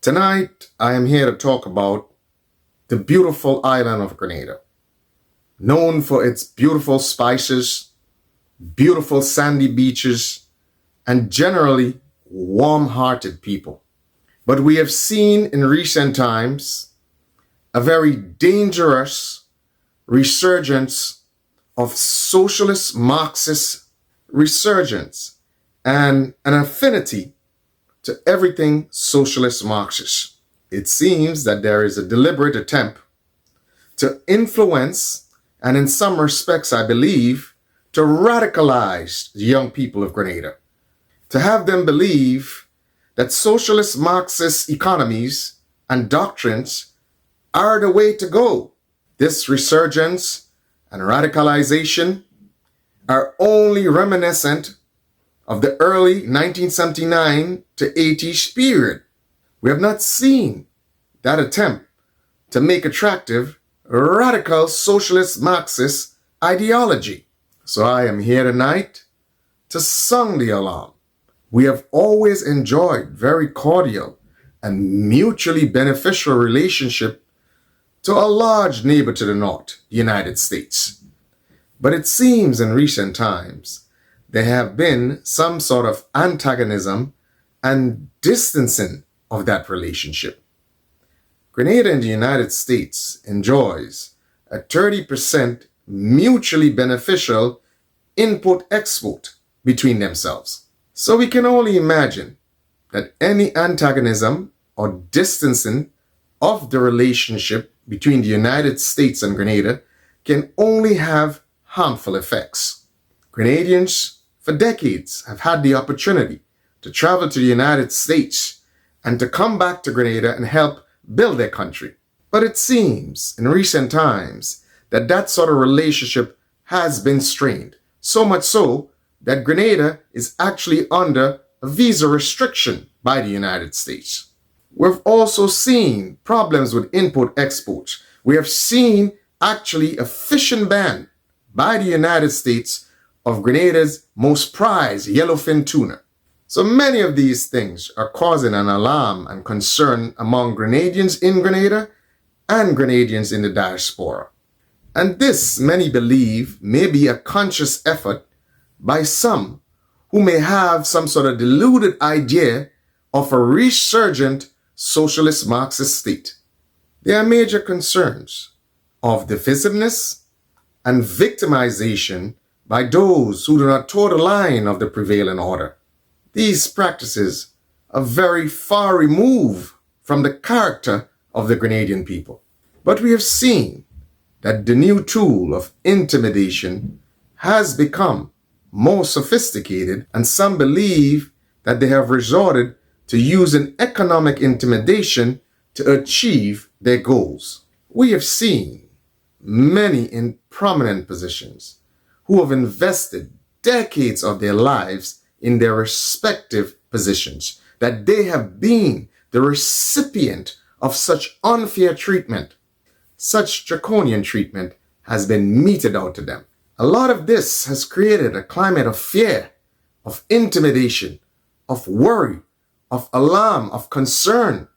Tonight, I am here to talk about the beautiful island of Grenada, known for its beautiful spices, beautiful sandy beaches, and generally warm-hearted people. But we have seen in recent times a very dangerous resurgence of socialist Marxist resurgence and an affinity to everything socialist Marxist. It seems that there is a deliberate attempt to influence, and in some respects, I believe, to radicalize the young people of Grenada, to have them believe that socialist Marxist economies and doctrines are the way to go. This resurgence and radicalization are only reminiscent of the early 1979 to 80s period. We have not seen that attempt to make attractive radical socialist Marxist ideology. So I am here tonight to sound the alarm. We have always enjoyed very cordial and mutually beneficial relationship to a large neighbor to the north, the United States. But it seems in recent times there have been some sort of antagonism and distancing of that relationship. Grenada and the United States enjoys a 30% mutually beneficial import-export between themselves. So we can only imagine that any antagonism or distancing of the relationship between the United States and Grenada can only have harmful effects. Grenadians for decades have had the opportunity to travel to the United States and to come back to Grenada and help build their country. But it seems in recent times that that sort of relationship has been strained, so much so that Grenada is actually under a visa restriction by the United States. We've also seen problems with import-export. We have seen actually a fishing ban by the United States of Grenada's most prized yellowfin tuna. So many of these things are causing an alarm and concern among Grenadians in Grenada and Grenadians in the diaspora. And this, many believe, may be a conscious effort by some who may have some sort of deluded idea of a resurgent socialist Marxist state. There are major concerns of divisiveness and victimization by those who do not toe the line of the prevailing order. These practices are very far removed from the character of the Grenadian people. But we have seen that the new tool of intimidation has become more sophisticated, and some believe that they have resorted to using economic intimidation to achieve their goals. We have seen many in prominent positions who have invested decades of their lives in their respective positions, that they have been the recipient of such unfair treatment. Such draconian treatment has been meted out to them. A lot of this has created a climate of fear, of intimidation, of worry, of alarm, of concern,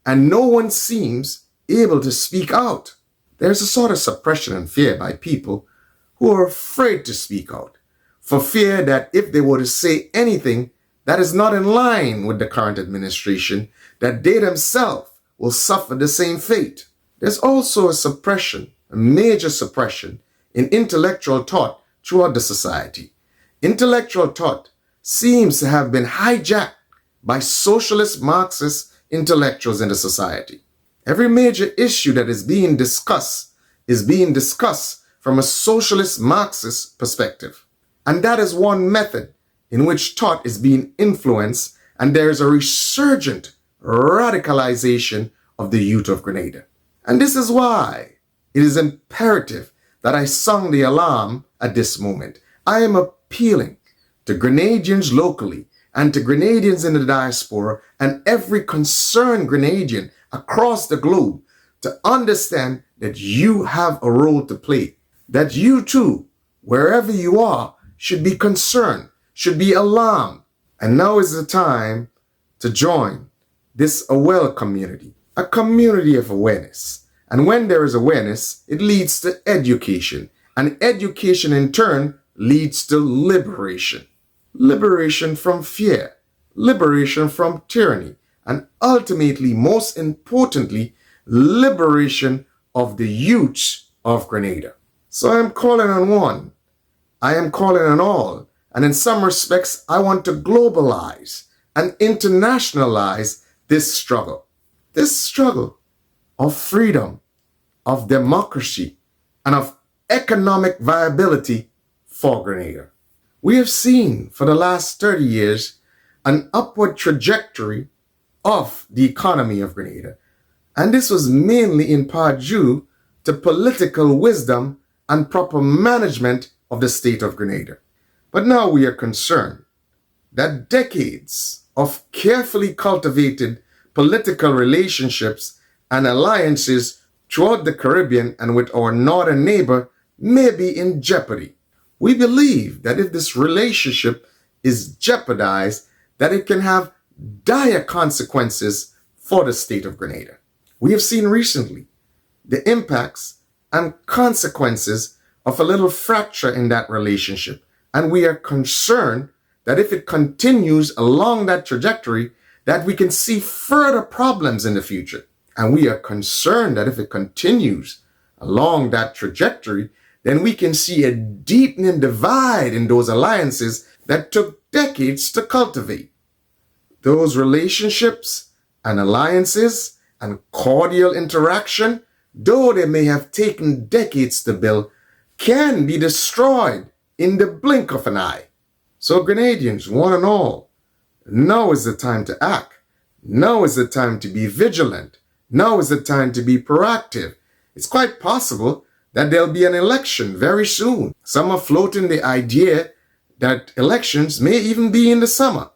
and no one seems able to speak out. There's a sort of suppression and fear by people who are afraid to speak out, for fear that if they were to say anything that is not in line with the current administration, that they themselves will suffer the same fate. There's also a suppression, a major suppression, in intellectual thought throughout the society. Intellectual thought seems to have been hijacked by socialist Marxist intellectuals in the society. Every major issue that is being discussed from a socialist Marxist perspective. And that is one method in which thought is being influenced, and there is a resurgent radicalization of the youth of Grenada. And this is why it is imperative that I sound the alarm at this moment. I am appealing to Grenadians locally and to Grenadians in the diaspora and every concerned Grenadian across the globe to understand that you have a role to play, that you too, wherever you are, should be concerned, should be alarmed. And now is the time to join this aware community, a community of awareness. And when there is awareness, it leads to education. And education in turn leads to liberation. Liberation from fear, liberation from tyranny, and ultimately, most importantly, liberation of the youth of Grenada. So I am calling on one. I am calling on all. And in some respects, I want to globalize and internationalize this struggle. This struggle of freedom, of democracy, and of economic viability for Grenada. We have seen for the last 30 years an upward trajectory of the economy of Grenada. And this was mainly in part due to political wisdom and proper management of the state of Grenada. But now we are concerned that decades of carefully cultivated political relationships and alliances throughout the Caribbean and with our northern neighbor may be in jeopardy. We believe that if this relationship is jeopardized, that it can have dire consequences for the state of Grenada. We have seen recently the impacts and consequences of a little fracture in that relationship. And we are concerned that if it continues along that trajectory, that we can see further problems in the future. And we are concerned that if it continues along that trajectory, then we can see a deepening divide in those alliances that took decades to cultivate. Those relationships and alliances and cordial interaction, though they may have taken decades to build, can be destroyed in the blink of an eye. So Grenadians, one and all, now is the time to act. Now is the time to be vigilant. Now is the time to be proactive. It's quite possible that there'll be an election very soon. Some are floating the idea that elections may even be in the summer.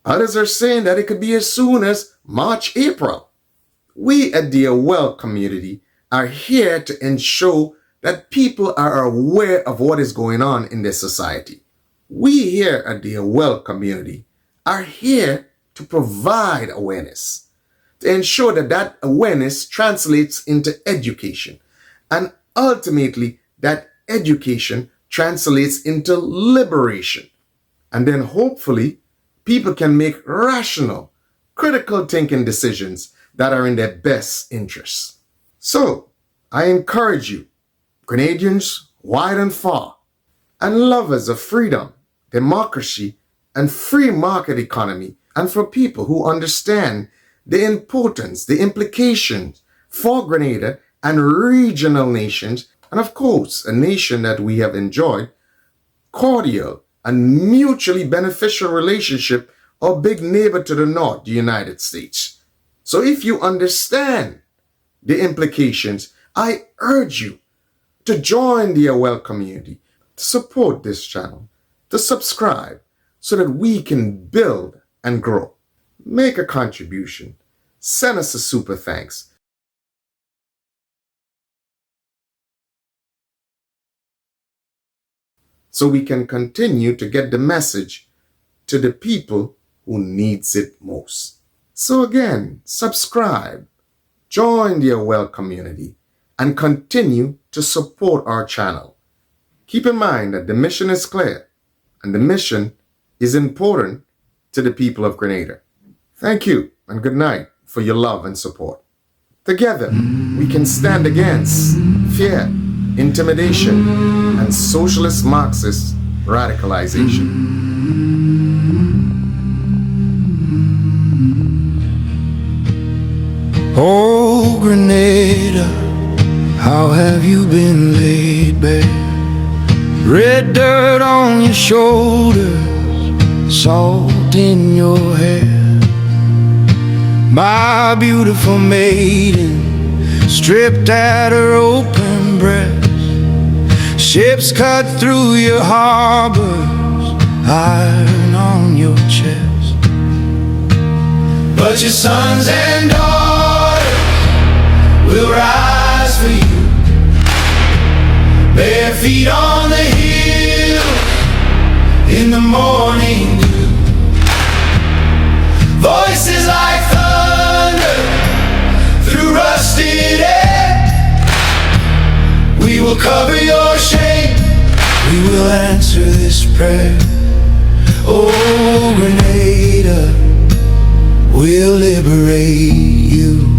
Others are saying that it could be as soon as March, April. We at the Well community are here to ensure that people are aware of what is going on in their society. We here at the Well community are here to provide awareness, to ensure that that awareness translates into education, and ultimately that education translates into liberation. And then hopefully people can make rational, critical thinking decisions that are in their best interests. So I encourage you, Grenadians wide and far, and lovers of freedom, democracy, and free market economy, and for people who understand the importance, the implications for Grenada and regional nations, and of course, a nation that we have enjoyed cordial and mutually beneficial relationship, our big neighbor to the north, the United States. So if you understand the implications, I urge you to join the Well community, to support this channel, to subscribe so that we can build and grow. Make a contribution. Send us a super thanks. So we can continue to get the message to the people who needs it most. So again, subscribe, join the Well community, and continue to support our channel. Keep in mind that the mission is clear, and the mission is important to the people of Grenada. Thank you, and good night for your love and support. Together, we can stand against fear, intimidation, and socialist Marxist radicalization. Oh, Grenada, how have you been laid bare? Red dirt on your shoulders, salt in your hair. My beautiful maiden, stripped at her open breast, ships cut through your harbors, iron on your chest. But your sons and daughters will rise for you, bare feet on the hill in the morning dew. Voices like thunder We will cover your shame. We will answer this prayer. Oh, Grenada, we'll liberate you.